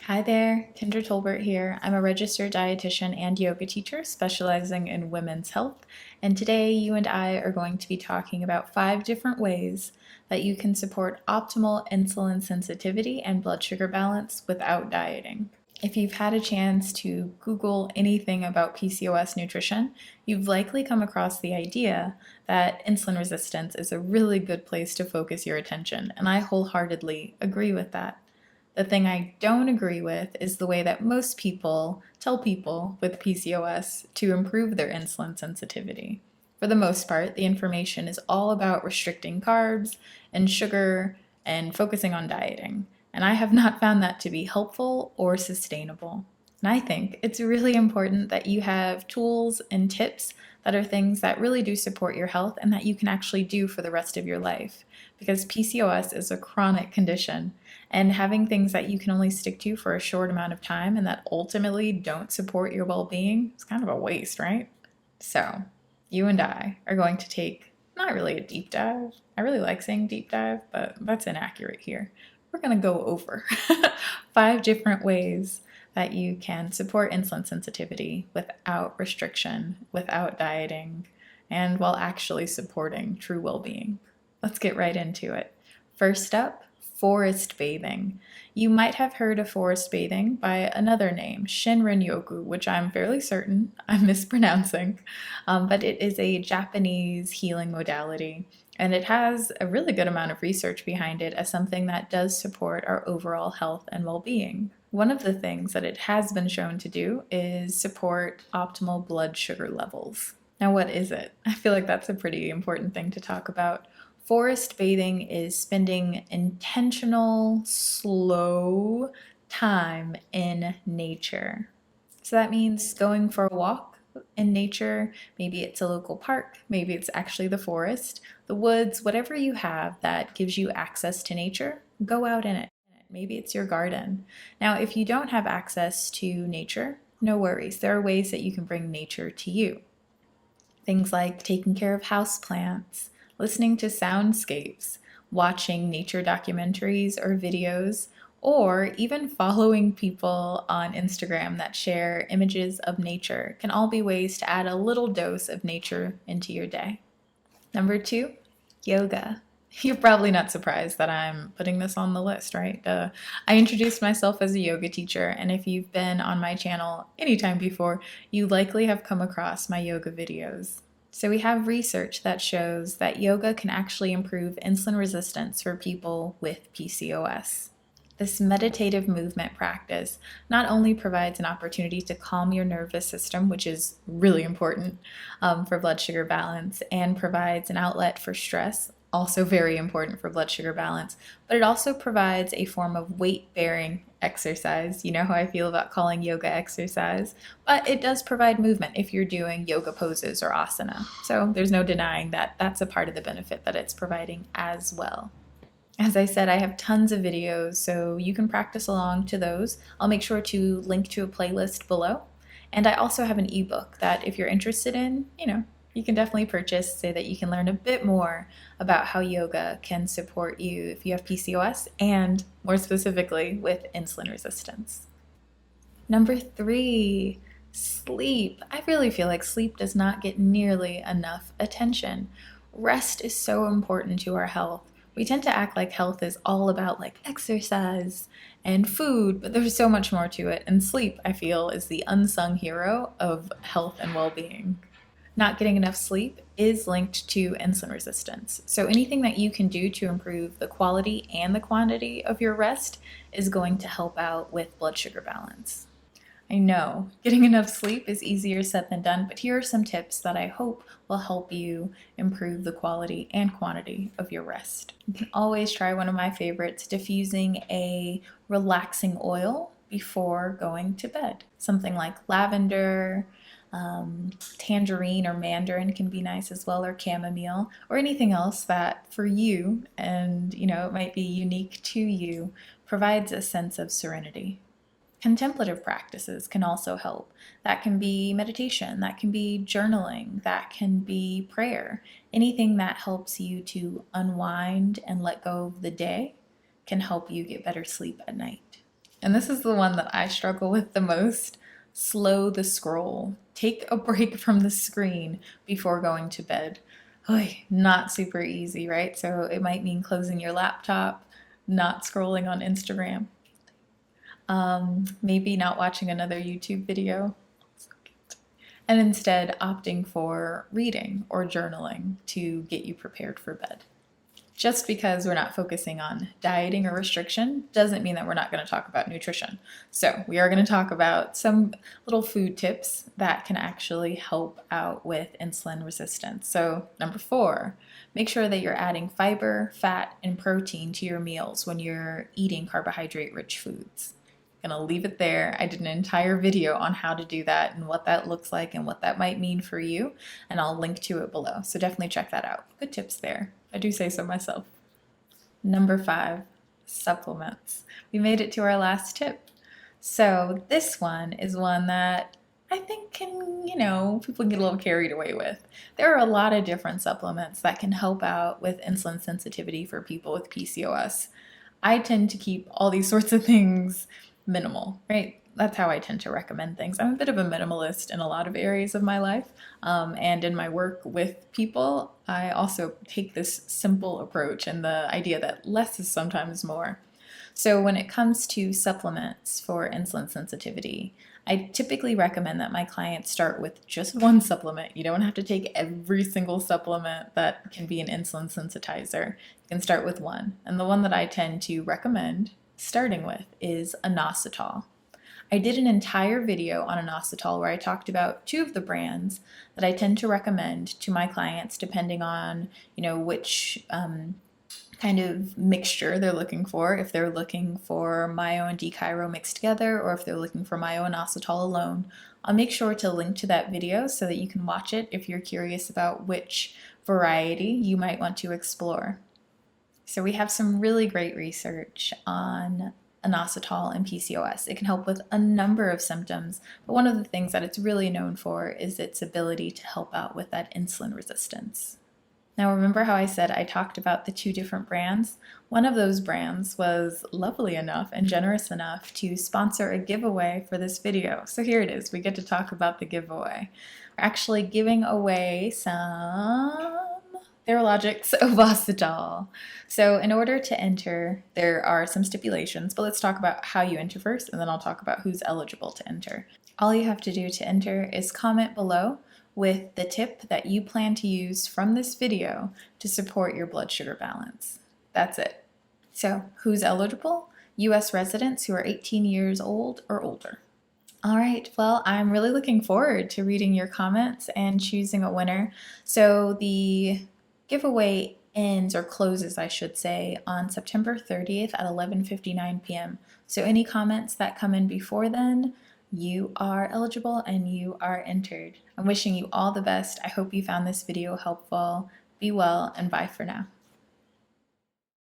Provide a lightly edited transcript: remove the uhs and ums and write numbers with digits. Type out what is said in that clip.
Hi there, Kendra Tolbert here. I'm a registered dietitian and yoga teacher specializing in women's health. And today you and I are going to be talking about 5 different ways that you can support optimal insulin sensitivity and blood sugar balance without dieting. If you've had a chance to Google anything about PCOS nutrition, you've likely come across the idea that insulin resistance is a really good place to focus your attention, and I wholeheartedly agree with that. The thing I don't agree with is the way that most people tell people with PCOS to improve their insulin sensitivity. For the most part, the information is all about restricting carbs and sugar and focusing on dieting. And I have not found that to be helpful or sustainable. And I think it's really important that you have tools and tips that are things that really do support your health and that you can actually do for the rest of your life. Because PCOS is a chronic condition, and having things that you can only stick to for a short amount of time and that ultimately don't support your well being is kind of a waste, right? So, you and I are going to take not really a deep dive. I really like saying deep dive, but that's inaccurate here. We're going to go over 5 different ways that you can support insulin sensitivity without restriction, without dieting, and while actually supporting true well being. Let's get right into it. First up, forest bathing. You might have heard of forest bathing by another name, Shinrin-yoku, which I'm fairly certain I'm mispronouncing, but it is a Japanese healing modality, and it has a really good amount of research behind it as something that does support our overall health and well-being. One of the things that it has been shown to do is support optimal blood sugar levels. Now, what is it? I feel like that's a pretty important thing to talk about. Forest bathing is spending intentional, slow time in nature. So that means going for a walk in nature. Maybe it's a local park, maybe it's actually the forest, the woods, whatever you have that gives you access to nature, go out in it. Maybe it's your garden. Now, if you don't have access to nature, no worries. There are ways that you can bring nature to you. Things like taking care of houseplants, listening to soundscapes, watching nature documentaries or videos, or even following people on Instagram that share images of nature can all be ways to add a little dose of nature into your day. Number 2, yoga. You're probably not surprised that I'm putting this on the list, right? I introduced myself as a yoga teacher, and if you've been on my channel anytime before, you likely have come across my yoga videos. So we have research that shows that yoga can actually improve insulin resistance for people with PCOS. This meditative movement practice not only provides an opportunity to calm your nervous system, which is really important for blood sugar balance, and provides an outlet for stress, also very important for blood sugar balance, but it also provides a form of weight-bearing exercise. You know how I feel about calling yoga exercise, but it does provide movement if you're doing yoga poses or asana. So there's no denying that that's a part of the benefit that it's providing as well. As I said, I have tons of videos, so you can practice along to those. I'll make sure to link to a playlist below. And I also have an ebook that if you're interested in, you can definitely purchase so that you can learn a bit more about how yoga can support you if you have PCOS and more specifically with insulin resistance. Number 3, sleep. I really feel like sleep does not get nearly enough attention. Rest is so important to our health. We tend to act like health is all about like exercise and food, but there's so much more to it. And sleep, I feel, is the unsung hero of health and well-being. Not getting enough sleep is linked to insulin resistance. So anything that you can do to improve the quality and the quantity of your rest is going to help out with blood sugar balance. I know getting enough sleep is easier said than done, but here are some tips that I hope will help you improve the quality and quantity of your rest. You can always try one of my favorites, diffusing a relaxing oil before going to bed. Something like lavender, tangerine or mandarin can be nice as well, or chamomile, or anything else that for you, and it might be unique to you, provides a sense of serenity. Contemplative practices can also help. That can be meditation, that can be journaling, that can be prayer. Anything that helps you to unwind and let go of the day can help you get better sleep at night. And this is the one that I struggle with the most. Slow the scroll. Take a break from the screen before going to bed. Oy, not super easy, right? So it might mean closing your laptop, not scrolling on Instagram, maybe not watching another YouTube video, and instead opting for reading or journaling to get you prepared for bed. Just because we're not focusing on dieting or restriction doesn't mean that we're not going to talk about nutrition. So we are going to talk about some little food tips that can actually help out with insulin resistance. So number 4, make sure that you're adding fiber, fat, and protein to your meals when you're eating carbohydrate-rich foods. I'm gonna leave it there. I did an entire video on how to do that and what that looks like and what that might mean for you, and I'll link to it below. So definitely check that out. Good tips there. I do say so myself. Number 5, supplements. We made it to our last tip. So this one is one that I think can, people can get a little carried away with. There are a lot of different supplements that can help out with insulin sensitivity for people with PCOS. I tend to keep all these sorts of things minimal, right? That's how I tend to recommend things. I'm a bit of a minimalist in a lot of areas of my life, and in my work with people, I also take this simple approach and the idea that less is sometimes more. So when it comes to supplements for insulin sensitivity, I typically recommend that my clients start with just one supplement. You don't have to take every single supplement that can be an insulin sensitizer. You can start with one. And the one that I tend to recommend starting with is inositol. I did an entire video on inositol where I talked about 2 of the brands that I tend to recommend to my clients depending on, which kind of mixture they're looking for. If they're looking for myo and D-chiro mixed together, or if they're looking for myo-inositol alone. I'll make sure to link to that video so that you can watch it if you're curious about which variety you might want to explore. So we have some really great research on inositol and PCOS. It can help with a number of symptoms, but one of the things that it's really known for is its ability to help out with that insulin resistance. Now remember how I said I talked about the 2 different brands? One of those brands was lovely enough and generous enough to sponsor a giveaway for this video. So here it is, we get to talk about the giveaway. We're actually giving away some Theralogix Ovasitol. So in order to enter, there are some stipulations, but let's talk about how you enter first, and then I'll talk about who's eligible to enter. All you have to do to enter is comment below with the tip that you plan to use from this video to support your blood sugar balance. That's it. So who's eligible? US residents who are 18 years old or older. All right, well, I'm really looking forward to reading your comments and choosing a winner. So the giveaway ends, or closes I should say, on September 30th at 11:59 p.m. So any comments that come in before then, you are eligible and you are entered. I'm wishing you all the best. I hope you found this video helpful. Be well and bye for now.